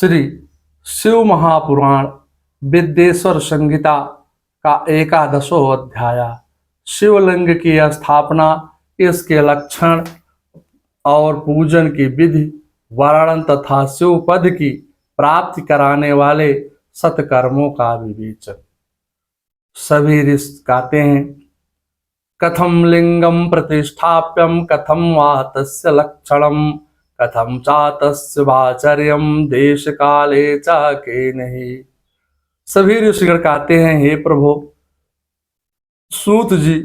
श्री शिव महापुराण विद्येश्वर संहिता का 11वां अध्याय। शिवलिंग की स्थापना, इसके लक्षण और पूजन की विधि, वर्णन तथा शिव पद की प्राप्ति कराने वाले सत्कर्मों का विवेचन। सभी ऋषि कहते हैं, कथम लिंगम प्रतिष्ठाप्यम कथम वा तस्य लक्षणम कथम चा तस्य वाचर्यम देश काले च के नहीं। सभी ऋषिगण कहते हैं, हे प्रभु सूत जी,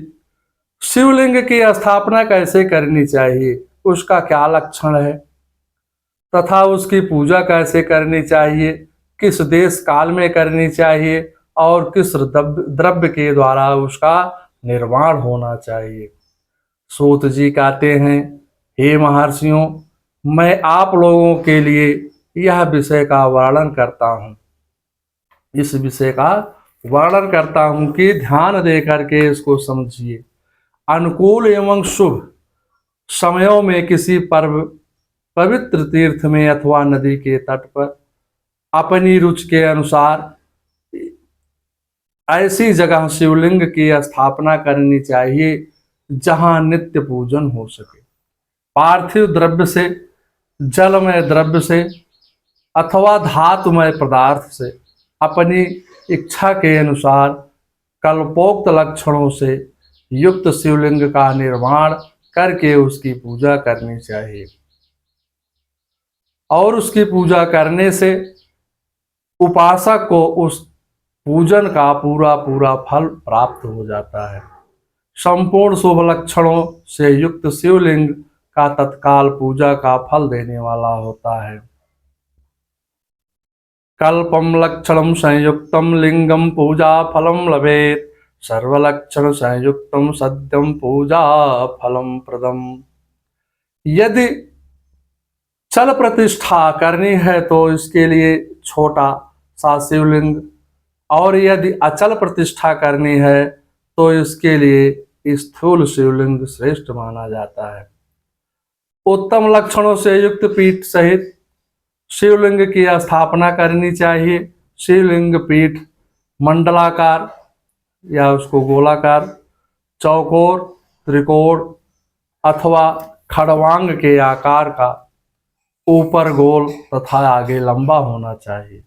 शिवलिंग की स्थापना कैसे करनी चाहिए, उसका क्या लक्षण है तथा उसकी पूजा कैसे करनी चाहिए, किस देश काल में करनी चाहिए और किस द्रव्य के द्वारा उसका निर्माण होना चाहिए। सूत जी कहते हैं, हे महर्षियों, मैं आप लोगों के लिए यह विषय का वर्णन करता हूँ। इस विषय का वर्णन करता हूँ कि ध्यान दे करके इसको समझिए। अनुकूल एवं शुभ समयों में किसी पवित्र तीर्थ में अथवा नदी के तट पर अपनी रुचि के अनुसार ऐसी जगह शिवलिंग की स्थापना करनी चाहिए जहां नित्य पूजन हो सके। पार्थिव द्रव्य से, जलमय द्रव्य से अथवा धातुमय पदार्थ से अपनी इच्छा के अनुसार कल्पोक्त लक्षणों से युक्त शिवलिंग का निर्माण करके उसकी पूजा करनी चाहिए और उसकी पूजा करने से उपासक को उस पूजन का पूरा पूरा फल प्राप्त हो जाता है। संपूर्ण शुभ लक्षणों से युक्त शिवलिंग का तत्काल पूजा का फल देने वाला होता है। कल्पम लक्षणम संयुक्तम लिंगम पूजा फलम लभेत, सर्वलक्षण संयुक्तम सद्यम पूजा फलम प्रदम। यदि चल प्रतिष्ठा करनी है तो इसके लिए छोटा सा शिवलिंग, और यदि अचल प्रतिष्ठा करनी है तो इसके लिए स्थूल शिवलिंग श्रेष्ठ माना जाता है। उत्तम लक्षणों से युक्त पीठ सहित शिवलिंग की स्थापना करनी चाहिए। शिवलिंग पीठ मंडलाकार या उसको गोलाकार, चौकोर, त्रिकोण अथवा खड़वांग के आकार का, ऊपर गोल तथा आगे लंबा होना चाहिए।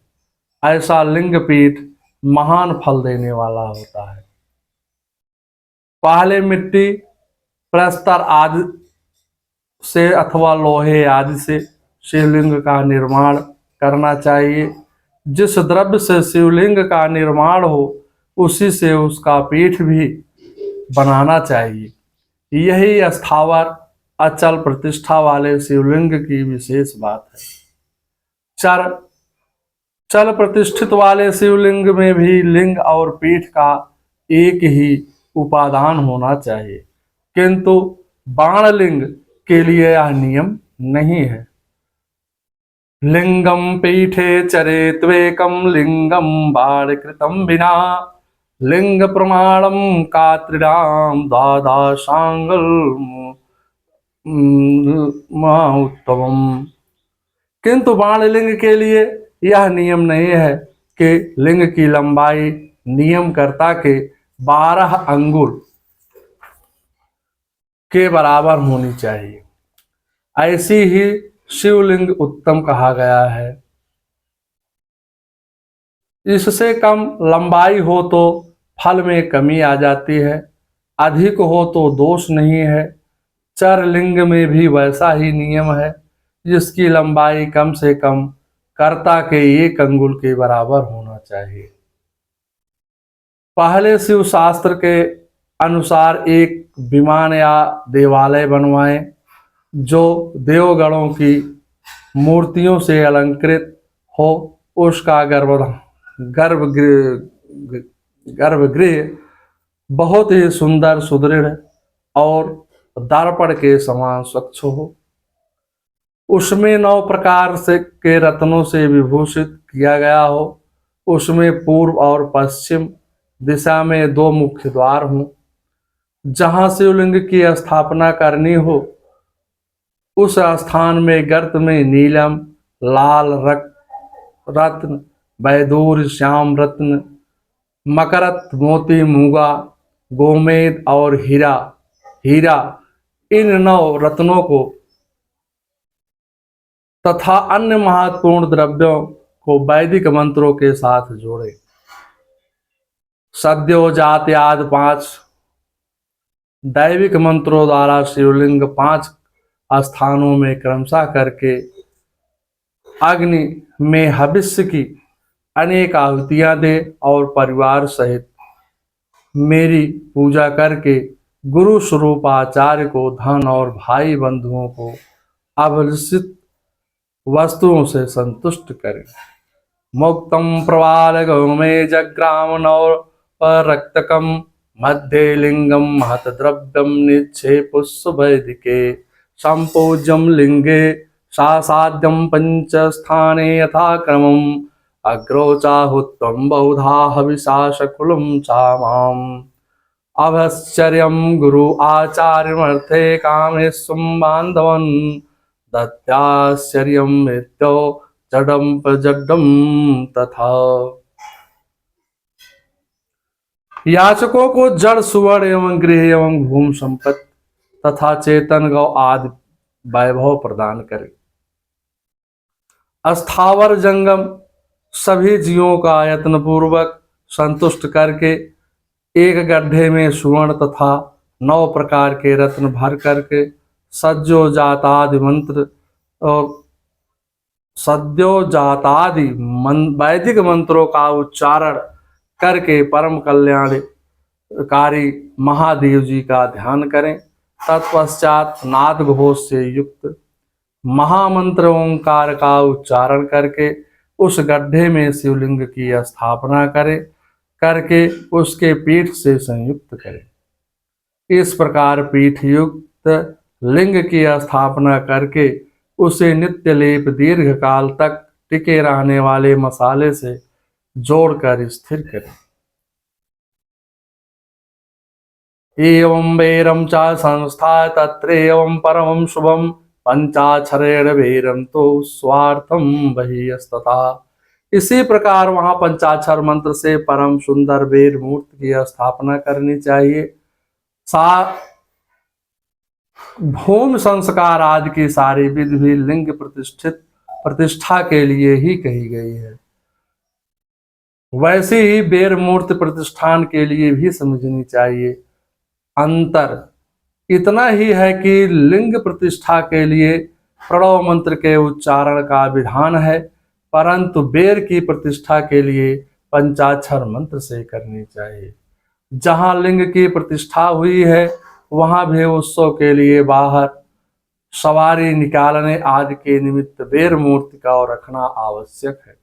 ऐसा लिंग पीठ महान फल देने वाला होता है। पहले मिट्टी, प्रस्तर आदि से अथवा लोहे आदि से शिवलिंग का निर्माण करना चाहिए। जिस द्रव्य से शिवलिंग का निर्माण हो उसी से उसका पीठ भी बनाना चाहिए। यही स्थावर अचल प्रतिष्ठा वाले शिवलिंग की विशेष बात है। चल प्रतिष्ठित वाले शिवलिंग में भी लिंग और पीठ का एक ही उपादान होना चाहिए, किंतु बाणलिंग के लिए यह नियम नहीं है। लिंगम पीठे चरे त्वेकम लिंगम बाणकृतम विना, लिंग प्रमाणम कात्रिणाम द्वादशांगल उत्तमम। किंतु बाणलिंग के लिए यह नियम नहीं है कि लिंग की लंबाई नियमकर्ता के 12 अंगुल के बराबर होनी चाहिए। ऐसी ही शिवलिंग उत्तम कहा गया है। इससे कम लंबाई हो तो फल में कमी आ जाती है, अधिक हो तो दोष नहीं है। चर लिंग में भी वैसा ही नियम है, जिसकी लंबाई कम से कम कर्ता के 1 अंगुल के बराबर होना चाहिए। पहले शिव शास्त्र के अनुसार एक विमान या देवालय बनवाएं जो देवगणों की मूर्तियों से अलंकृत हो। उसका गर्भगृह बहुत ही सुंदर, सुदृढ़ और दर्पण के समान स्वच्छ हो। उसमें 9 प्रकार से के रत्नों से विभूषित किया गया हो। उसमें पूर्व और पश्चिम दिशा में 2 मुख्य द्वार हों। जहाँ शिवलिंग की स्थापना करनी हो उस स्थान में गर्त में नीलम, लाल, रत्न, वैदूर श्याम रत्न, मकरत मोती मूंगा, गोमेद और हीरा हीरा इन 9 रत्नों को तथा अन्य महत्वपूर्ण द्रव्यों को वैदिक मंत्रों के साथ जोड़े। सद्यो जात आदि 5 दैविक मंत्रों द्वारा शिवलिंग 5 स्थानों में क्रमशः करके अग्नि में हविष्य की अनेक आहुतियां दे और परिवार सहित मेरी पूजा करके गुरु स्वरूप आचार्य को धन और भाई बंधुओं को अभिलषित वस्तुओं से संतुष्ट करें। मुक्तम प्रवाल गौमे जग्राम रक्तकम मध्ये लिंगम महत द्रव्यम निच्छे पुष्प वैदिके संपूज्यम लिंगे सासाद्यम पंच स्थाने यथा क्रमम अग्रोचाहुत्वम बहुधा हविषा शकुलम चामाम अभश्चर्यम गुरु आचार्यमर्थे कामेशं बांधवन दत्याश्चर्यम मृत्यो जडम प्रजडम तथा। याचकों को जड़ सुवर्ण एवं गृह एवं भूमि संपत्ति तथा चेतन गौ आदि वैभव प्रदान करे। अस्थावर जंगम सभी जीवों का यत्न पूर्वक संतुष्ट करके एक गड्ढे में सुवर्ण तथा 9 प्रकार के रत्न भर करके सद्यो जातादि मंत्र और सद्यो जातादि वैदिक मंत्रों का उच्चारण करके परम कल्याणकारी महादेव जी का ध्यान करें। तत्पश्चात नाद घोष से युक्त महामंत्र ओंकार का उच्चारण करके उस गड्ढे में शिवलिंग की स्थापना करें करके उसके पीठ से संयुक्त करें। इस प्रकार पीठ युक्त लिंग की स्थापना करके उसे नित्य लेप दीर्घ काल तक टिके रहने वाले मसाले से जोड़कर स्थिर करें। एवं वेरम च संस्था तत्र एवं परमं शुभम पंचाक्षरेण वेरम तो स्वार्थम बहिस्तथा। इसी प्रकार वहां पंचाक्षर मंत्र से परम सुंदर वेर मूर्ति की स्थापना करनी चाहिए। सा भूमि संस्कार आदि की सारी विधि भी लिंग प्रतिष्ठा के लिए ही कही गई है। वैसे ही बेर मूर्ति प्रतिष्ठान के लिए भी समझनी चाहिए। अंतर इतना ही है कि लिंग प्रतिष्ठा के लिए प्रणव मंत्र के उच्चारण का विधान है, परंतु बेर की प्रतिष्ठा के लिए पंचाक्षर मंत्र से करनी चाहिए। जहां लिंग की प्रतिष्ठा हुई है वहां भी उत्सव के लिए बाहर सवारी निकालने आदि के निमित्त बेर मूर्ति का रखना आवश्यक है।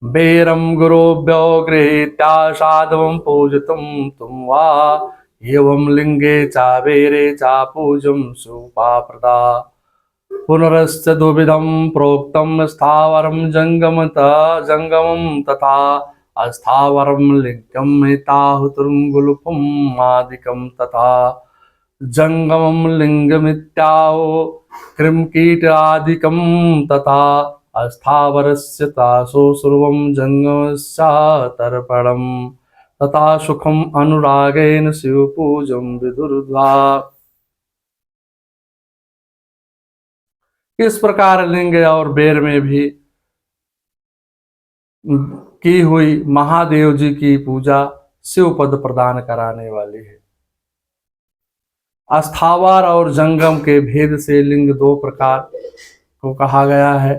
बेरम गुरुभ्यो गृहीत्या साधवं पूजितुं तुम वा एवं लिंगे चा बेरे चा पूजम सुपाप्रदा। पुनरश्च द्विविधं प्रोक्तं स्थावरं जंगमं तथा अस्थावरं लिंगं हिताहुतं गुलुपम् आदिकं तथा। जंगमं लिंगमित्याहो कृमकीटादिकं तथा अस्थावरस्य तासो सर्वं जंगमस्यातर्पणं तथा सुखम अनुरागेन शिवपूजं विदुर्धा। इस प्रकार लिंग और बेर में भी की हुई महादेव जी की पूजा शिव पद प्रदान कराने वाली है। अस्थावर और जंगम के भेद से लिंग 2 प्रकार को कहा गया है।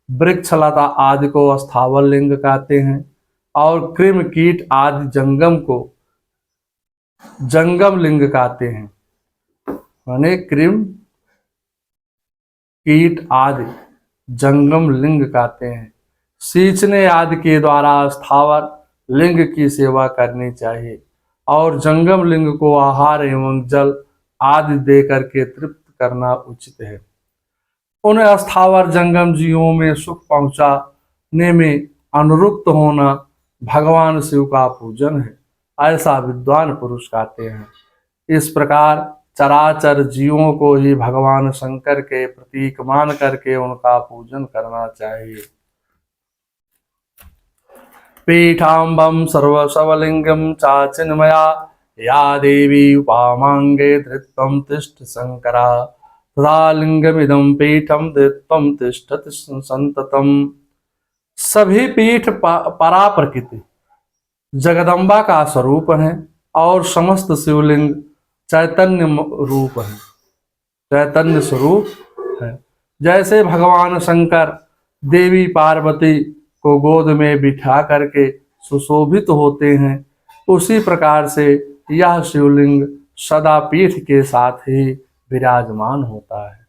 वृक्षलता आदि को अस्थावर लिंग कहते हैं और कृमि कीट आदि जंगम को जंगम लिंग कहते हैं। माने कृमि कीट आदि जंगम लिंग कहते हैं। सींचने आदि के द्वारा अस्थावर लिंग की सेवा करनी चाहिए और जंगम लिंग को आहार एवं जल आदि देकर के तृप्त करना उचित है। उन अस्थावर जंगम जीवों में सुख पहुंचाने में अनुरुक्त होना भगवान शिव का पूजन है, ऐसा विद्वान पुरुष कहते हैं। इस प्रकार चराचर जीवों को ही भगवान शंकर के प्रतीक मान करके उनका पूजन करना चाहिए। पीठाम्बं सर्वशवलिंगं चाचिन्मया या देवी उपामांगे धृत्वं तिष्ठ शंकरा तदा लिंगमिदं पीठं धृत्वं तिष्ठति संततम। सभी पीठ परा प्रकृति जगदम्बा का स्वरूप है और समस्त शिवलिंग चैतन्य रूप है, चैतन्य स्वरूप है। जैसे भगवान शंकर देवी पार्वती को गोद में बिठा करके सुशोभित होते हैं, उसी प्रकार से यह शिवलिंग सदा पीठ के साथ ही विराजमान होता है।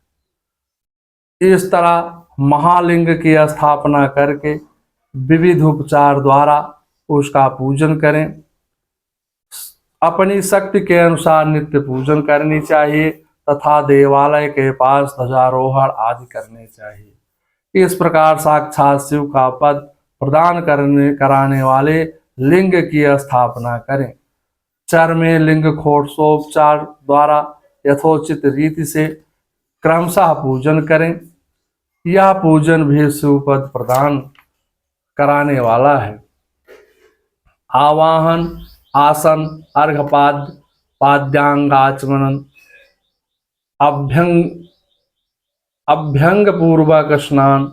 इस तरह महालिंग की स्थापना करके विविध उपचार द्वारा उसका पूजन करें। अपनी शक्ति के अनुसार नित्य पूजन करनी चाहिए तथा देवालय के पास ध्वजारोहण आदि करने चाहिए। इस प्रकार साक्षात शिव का पद प्रदान कराने वाले लिंग की स्थापना करें। चर में लिंग खोटोपचार द्वारा यथोचित रीति से क्रमशः पूजन करें। यह पूजन भी शिव पद प्रदान कराने वाला है। आवाहन, आसन, अर्घपाद, पाद्यांगाचमन, अभ्यंग पूर्वक स्नान,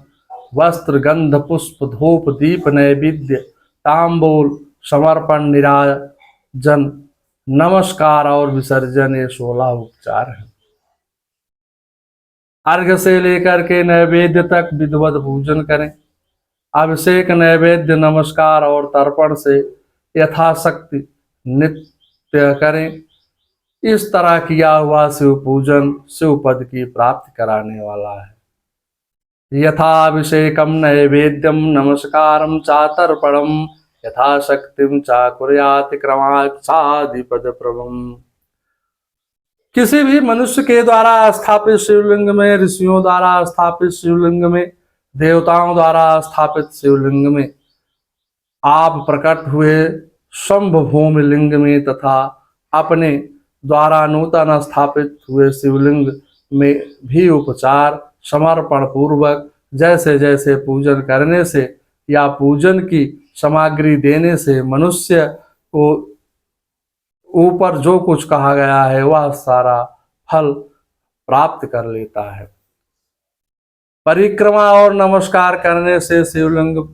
वस्त्र, गंध, पुष्प, धूप, दीप, नैवेद्य, तांबूल, समर्पण, निराजन, नमस्कार और विसर्जन, ये 16 उपचार हैं। अर्घ से लेकर के नैवेद्य तक विधिवत पूजन करें। अभिषेक, नैवेद्य, नमस्कार और तर्पण से यथाशक्ति नित्य करें। इस तरह किया हुआ शिव पूजन शिव पद की प्राप्ति कराने वाला है। यथाभिषेकम नैवेद्यम नमस्कारम चातर्पणम यथाशक्तिम चाकुर्यात क्रमाक्षाधिपद प्रभम। किसी भी मनुष्य के द्वारा स्थापित शिवलिंग में, ऋषियों द्वारा स्थापित शिवलिंग में, देवताओं द्वारा स्थापित शिवलिंग में, आप प्रकट हुए शंभभूमि लिंग में तथा अपने द्वारा नूतन स्थापित हुए शिवलिंग में भी उपचार समर्पण पूर्वक जैसे जैसे पूजन करने से या पूजन की सामग्री देने से मनुष्य को ऊपर जो कुछ कहा गया है वह सारा फल प्राप्त कर लेता है। परिक्रमा और नमस्कार करने से शिवलिंग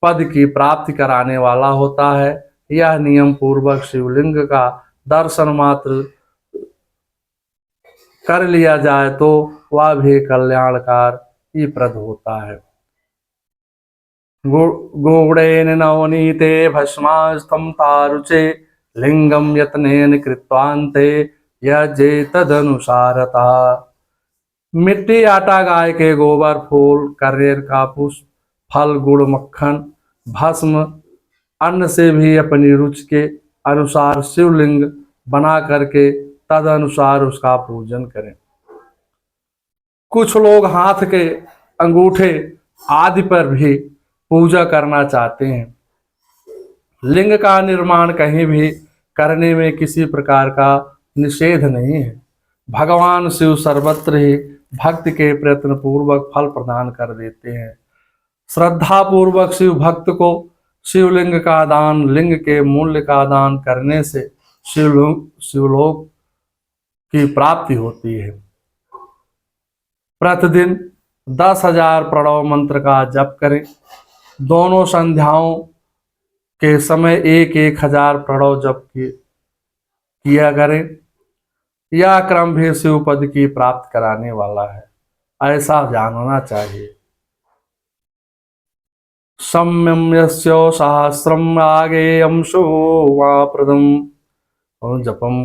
पद की प्राप्ति कराने वाला होता है। यह नियम पूर्वक शिवलिंग का दर्शन मात्र कर लिया जाए तो वह भी कल्याणकार ही प्रद होता है। गुणेन नवनीते भस्मास्थं तारुचे लिंगम यत्नेन कृत्वान्ते यजे तदनुसारता। मिट्टी, आटा, गाय के गोबर, फूल, करेर का पुष्प, फल, गुड़, मक्खन, भस्म, अन्न से भी अपनी रुचि के अनुसार शिवलिंग बना करके तद अनुसार उसका पूजन करें। कुछ लोग हाथ के अंगूठे आदि पर भी पूजा करना चाहते हैं। लिंग का निर्माण कहीं भी करने में किसी प्रकार का निषेध नहीं है। भगवान शिव सर्वत्र ही भक्ति के प्रयत्न पूर्वक फल प्रदान कर देते हैं। श्रद्धा पूर्वक शिव भक्त को शिवलिंग का दान, लिंग के मूल्य का दान करने से शिवलोक की प्राप्ति होती है। प्रतिदिन 10,000 प्रणव मंत्र का जप करें। दोनों संध्याओं के समय 1,000 प्रणव जप किया करें। यह क्रम भी शिव पद की प्राप्ति कराने वाला है, ऐसा जानना चाहिए। सम्यम्यस्य सहस्रम आगेयं शुभप्रदं जपम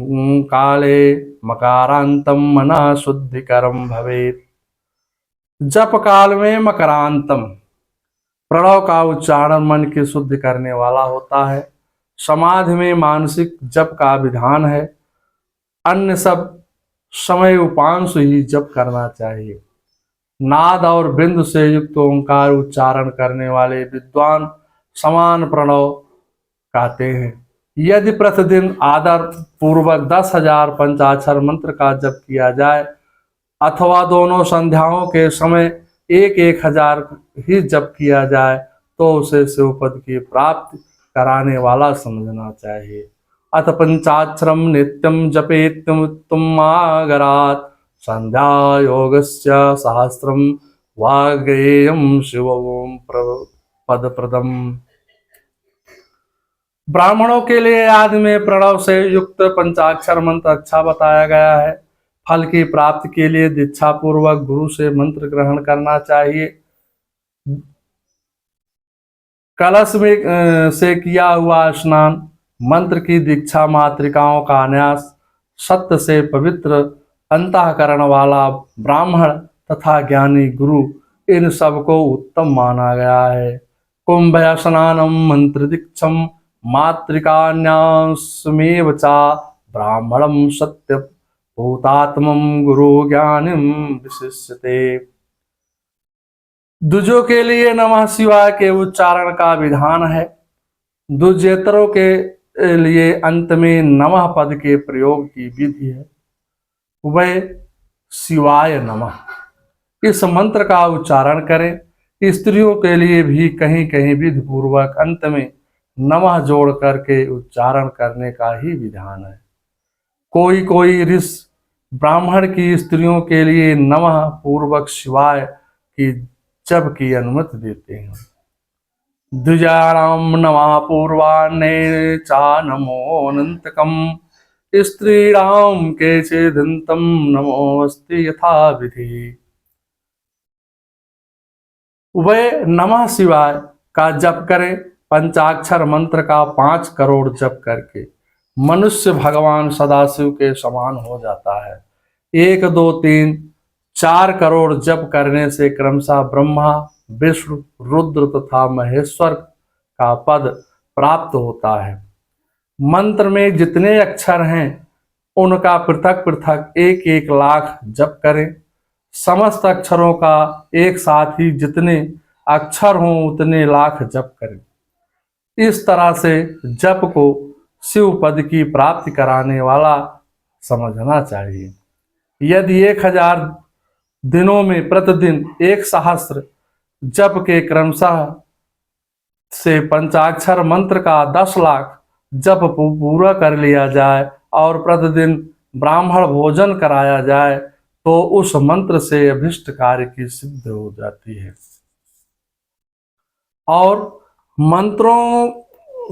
काले मकारांतम मना शुद्धिकरम भवेत्। जप काल में मकरांतम प्रणव का उच्चारण मन की शुद्धि करने वाला होता है। समाधि में मानसिक जप का विधान है। अन्य सब समय उपांशु ही जप करना चाहिए। नाद और बिंदु से युक्त ओंकार उच्चारण करने वाले विद्वान समान प्रणव कहते हैं। यदि प्रतिदिन आदर पूर्वक 10,000 पंचाक्षर मंत्र का जप किया जाए अथवा दोनों संध्याओं के समय 1,000 ही जप किया जाए तो उसे शिवपद की प्राप्ति कराने वाला समझना चाहिए। अथ पंचाक्षरम नित्यम जपेत्युत्तमागरात् संध्या योगस्य सहस्रम वाग्गेयं शिवों पदप्रदम। ब्राह्मणों के लिए आदि में प्रणव से युक्त पंचाक्षर मंत्र अच्छा बताया गया है। फल की प्राप्ति के लिए दीक्षा पूर्वक गुरु से मंत्र ग्रहण करना चाहिए। कलश में से किया हुआ स्नान, मंत्र की दीक्षा, मातृकाओं का न्यास, सत्य से पवित्र अंतःकरण वाला ब्राह्मण तथा ज्ञानी गुरु, इन सबको उत्तम माना गया है। कुंभ स्नानम मंत्र दीक्षम मातृकान्यासमेव चा ब्राह्मणम सत्य भूतात्मम गुरु ज्ञानिम विशिष्यते। द्विजों के लिए नमः शिवाय के उच्चारण का विधान है। द्विजेतरों के लिए अंत में नमः पद के प्रयोग की विधि है। वह शिवाय नमः इस मंत्र का उच्चारण करें। स्त्रियों के लिए भी कहीं कहीं विधि पूर्वक अंत में नमः जोड़ करके उच्चारण करने का ही विधान है। कोई कोई ऋषि ब्राह्मण की स्त्रियों के लिए नमः पूर्वक शिवाय की जप की अनुमति देते हैं। द्विजानां नमः पूर्वाह्ने चा नमो अनंतकम स्त्रीणां केचिदन्तं नमोऽस्ति यथा विधि। वह नमः शिवाय का जप करें। पंचाक्षर मंत्र का 5 करोड़ जप करके मनुष्य भगवान सदाशिव के समान हो जाता है। 1 2 3 4 करोड़ जप करने से क्रमशः ब्रह्मा, विष्णु, रुद्र तथा महेश्वर का पद प्राप्त होता है। मंत्र में जितने अक्षर हैं उनका पृथक पृथक 1-1 लाख जप करें। समस्त अक्षरों का एक साथ ही जितने अक्षर हों उतने लाख जप करें। इस तरह से जप को शिव पद की प्राप्ति कराने वाला समझना चाहिए। यदि 1000 दिनों में प्रतिदिन 1 सहस्त्र जप के क्रमशः से पंचाक्षर मंत्र का 10 लाख जप पूरा कर लिया जाए और प्रतिदिन ब्राह्मण भोजन कराया जाए तो उस मंत्र से अभिष्ट कार्य की सिद्धि हो जाती है। और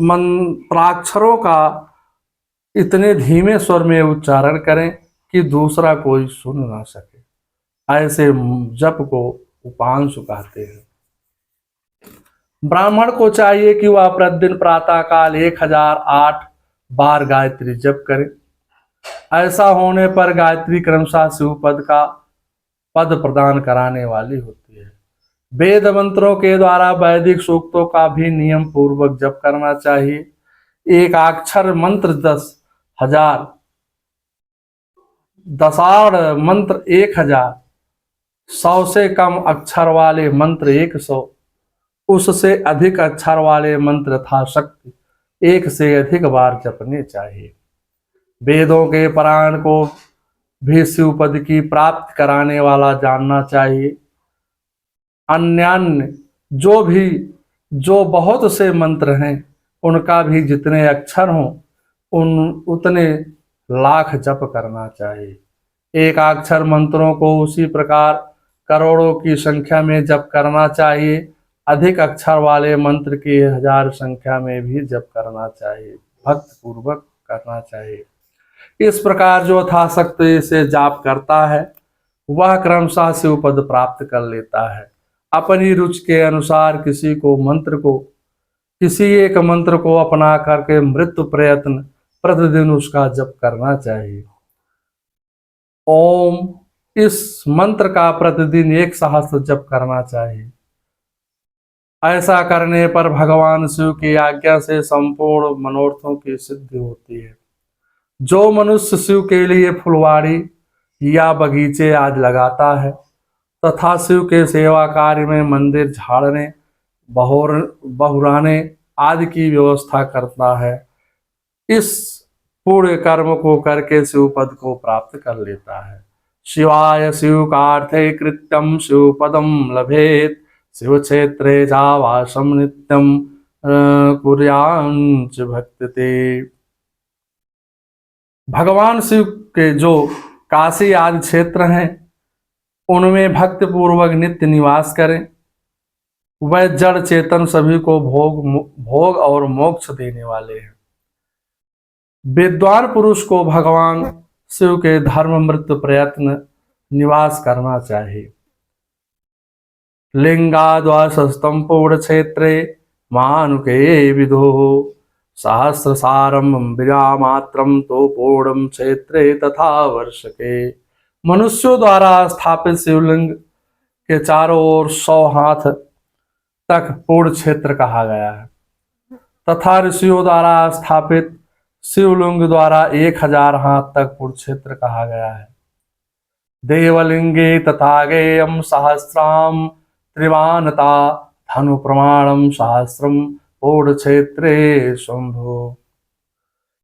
मंत्राक्षरों का इतने धीमे स्वर में उच्चारण करें कि दूसरा कोई सुन ना सके। ऐसे जप को उपांशु कहते हैं। ब्राह्मण को चाहिए कि वह प्रतिदिन प्रातः काल 1008 बार गायत्री जप करे। ऐसा होने पर गायत्री क्रमशः शिव पद का पद प्रदान कराने वाली होती है। वेद मंत्रों के द्वारा वैदिक सूक्तों का भी नियम पूर्वक जप करना चाहिए। एक अक्षर मंत्र 10,000, दशाड़ मंत्र 1000, 100 से कम अक्षर वाले मंत्र 100, उससे अधिक अक्षर वाले मंत्र यथाशक्ति 1 से अधिक बार जपने चाहिए। वेदों के पारायण को भी शिव पद की प्राप्ति कराने वाला जानना चाहिए। अन्यान्य जो बहुत से मंत्र हैं उनका भी जितने अक्षर हों उतने लाख जप करना चाहिए। एक अक्षर मंत्रों को उसी प्रकार करोड़ों की संख्या में जप करना चाहिए। अधिक अक्षर वाले मंत्र की 1000 संख्या में भी जप करना चाहिए, भक्त पूर्वक करना चाहिए। इस प्रकार जो यथाशक्ति से जाप करता है वह क्रमशः शिव पद प्राप्त कर लेता है। अपनी रुचि के अनुसार किसी एक मंत्र को अपना करके मृत्यु प्रयत्न प्रतिदिन उसका जप करना चाहिए। ओम इस मंत्र का प्रतिदिन 1 सहस्त्र जप करना चाहिए। ऐसा करने पर भगवान शिव की आज्ञा से संपूर्ण मनोरथों की सिद्धि होती है। जो मनुष्य शिव के लिए फुलवाड़ी या बगीचे आदि लगाता है तथा शिव के सेवा कार्य में मंदिर झाड़ने, बहुराने आदि की व्यवस्था करता है, इस पूर्ण कर्म को करके शिव पद को प्राप्त कर लेता है। शिवाय शिव का अर्थ कृत्यम शिव पदम लभेत शिव क्षेत्रे जावासम नित्यम कुर्याञ्च भक्ति। भगवान शिव के जो काशी आदि क्षेत्र हैं उनमें भक्ति पूर्वक नित्य निवास करें। वह जड़ चेतन सभी को भोग और मोक्ष देने वाले हैं। विद्वान पुरुष को भगवान शिव के धर्ममृत प्रयत्न निवास करना चाहिए। लिंगाद्वासस्तम पूर्ण क्षेत्रे मानुके विदो सहस्रसारम विरामात्रम तो पूर्णम क्षेत्रे तथा वर्षके। मनुष्यों द्वारा स्थापित शिवलिंग के चारों ओर 100 हाथ तक पूर्ण क्षेत्र कहा गया है तथा ऋषियों द्वारा स्थापित शिवलिंग द्वारा 1000 हाथ तक पूर्ण क्षेत्र कहा गया है। देवलिंगे तथा गेयम सहस्राम त्रिवानता धनु प्रमाणम सहस्रम पूर्ण क्षेत्रे शंभु।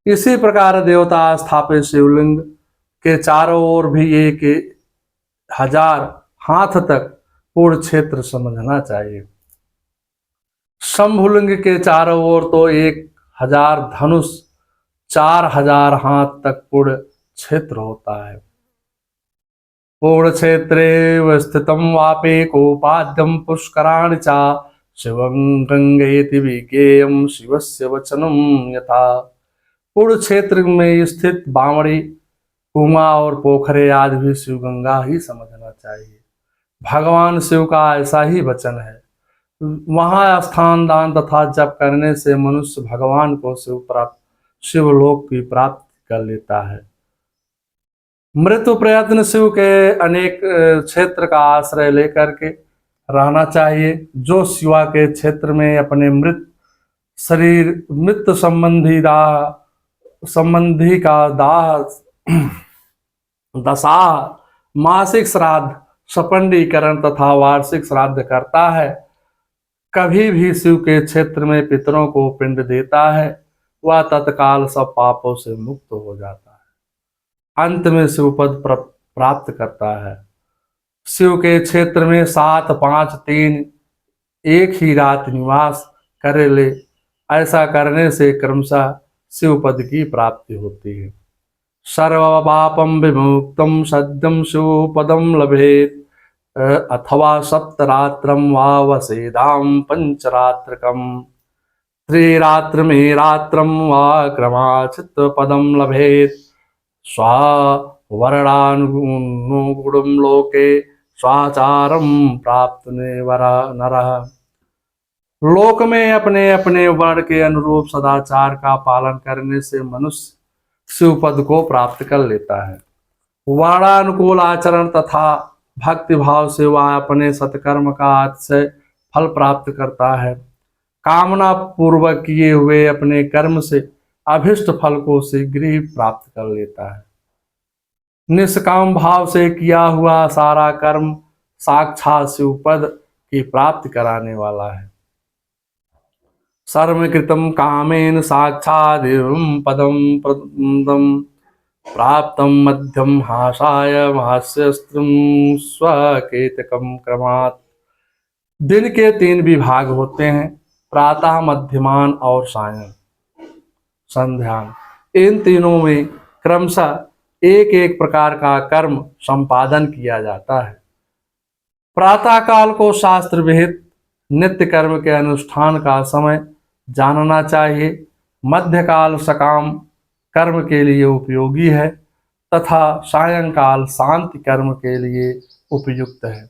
इसी प्रकार देवता स्थापित शिवलिंग के चारों ओर भी 1000 हाथ तक पूर्ण क्षेत्र समझना चाहिए। शंभुलिंग के चारों ओर तो 1000 धनुष 4000 हाथ तक पूर्ण क्षेत्र होता है। पूर्ण क्षेत्रे स्थितम वापे कोपाद्यम पुष्कराणि चा शिवं गंगेति विज्ञेयं शिवस्य वचनम यथा। पूर्ण क्षेत्र में स्थित बावड़ी कुआं और पोखरे आदि भी शिव गंगा ही समझना चाहिए। भगवान शिव का ऐसा ही वचन है। वहां स्थान दान तथा जप करने से मनुष्य भगवान को शिवलोक की प्राप्ति कर लेता है। मृत्यु प्रयत्न शिव के अनेक क्षेत्र का आश्रय लेकर के रहना चाहिए। जो शिवा के क्षेत्र में अपने मृत संबंधी का दाह दशा मासिक श्राद्ध सपंडीकरण तथा वार्षिक श्राद्ध करता है, कभी भी शिव के क्षेत्र में पितरों को पिंड देता है, वह तत्काल सब पापों से मुक्त हो जाता है, अंत में शिव पद प्राप्त करता है। शिव के क्षेत्र में 7, 5, 3 एक ही रात निवास करे ले। ऐसा करने से क्रमशः शिव पद की प्राप्ति होती है। सर्व पापम विमुक्तम सद्यम शिव पदम लभेत अथवा सप्तरात्रम वा वसेदाम पंचरात्रकम त्रिरात्रमे रात्रम वा क्रमाचित पदम लभेत स्वावरणानुगुणम लोके स्वाचारम प्राप्त नरः। लोक में अपने अपने वर्ण के अनुरूप सदाचार का पालन करने से मनुष्य शिव पद को प्राप्त कर लेता है। वर्णानुकूल आचरण तथा भक्ति भाव से वह अपने सत्कर्म का अतिशय फल प्राप्त करता है। कामना पूर्वक किए हुए अपने कर्म से अभिष्ट फल को शीघ्र ही प्राप्त कर लेता है। निष्काम भाव से किया हुआ सारा कर्म साक्षात शिव पद की प्राप्ति कराने वाला है। सर्व कृतम कामेन साक्षात् पदम प्रदम प्राप्तम मध्यम हासाय हास्यस्त्रम स्वकेतकम क्रमात्। दिन के 3 विभाग होते हैं, प्रातः, मध्यमान और सायं संध्यान। इन तीनों में क्रमशः एक एक प्रकार का कर्म संपादन किया जाता है। प्रातः काल को शास्त्र विहित नित्य कर्म के अनुष्ठान का समय जानना चाहिए। मध्यकाल सकाम कर्म के लिए उपयोगी है तथा सायंकाल शांति कर्म के लिए उपयुक्त है,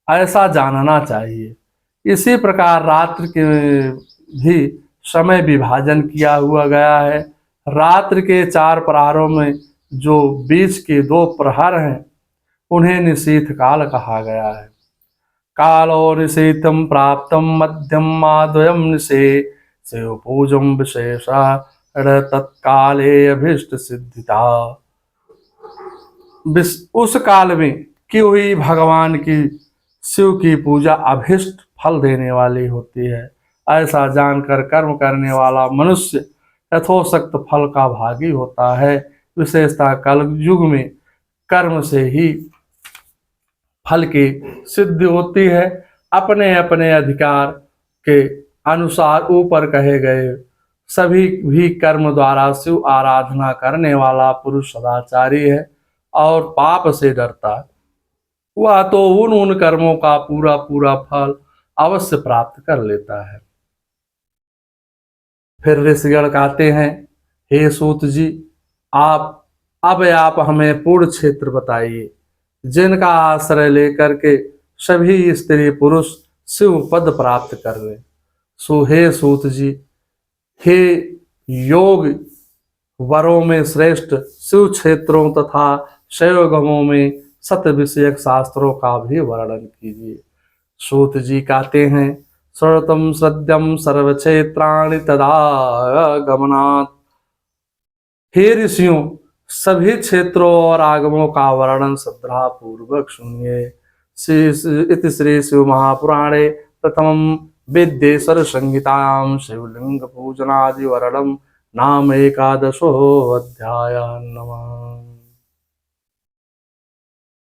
ऐसा जानना चाहिए। इसी प्रकार रात्रि के भी समय विभाजन किया हुआ गया है। रात्रि के 4 प्रहरों में जो बीच के 2 प्रहर हैं उन्हें निशीथ काल कहा गया है। कालो निशीथम प्राप्तम मध्यम माद्वयम निशे शिव पूजम विशेषा तत्काले अभिष्ट सिद्धिता। उस काल में की हुई भगवान की शिव की पूजा अभिष्ट फल देने वाली होती है। ऐसा जानकर कर्म करने वाला मनुष्य यथोक्त फल का भागी होता है। विशेषतः कलयुग में कर्म से ही फल की सिद्धि होती है अपने अपने अधिकार के अनुसार ऊपर कहे गए सभी भी कर्म द्वारा शिव आराधना करने वाला पुरुष सदाचारी है और पाप से डरता है, वह तो उन उन कर्मों का पूरा पूरा फल अवश्य प्राप्त कर लेता है। फिर ऋषिगण कहते हैं, हे सूत जी, आप हमें पूर्ण क्षेत्र बताइए जिनका आश्रय लेकर के सभी स्त्री पुरुष शिव पद प्राप्त कर ले। सो हे सूत जी, हे योग वरों में श्रेष्ठ शिव क्षेत्रों तथा शैवगमों में सत विषयक शास्त्रों का भी वर्णन कीजिए। सूत जी कहते हैं, श्रुतम सद्यम सर्व क्षेत्राणि तदा गमनात्। हे ऋषियों, सभी क्षेत्रों और आगमों का वर्णन श्रद्धा पूर्वक सुनिए। इति श्री शिव महापुराणे प्रथम विद्येश्वर संहितायां शिवलिंग पूजनादि वर्णनम नाम एकादशो अध्याय। नमः।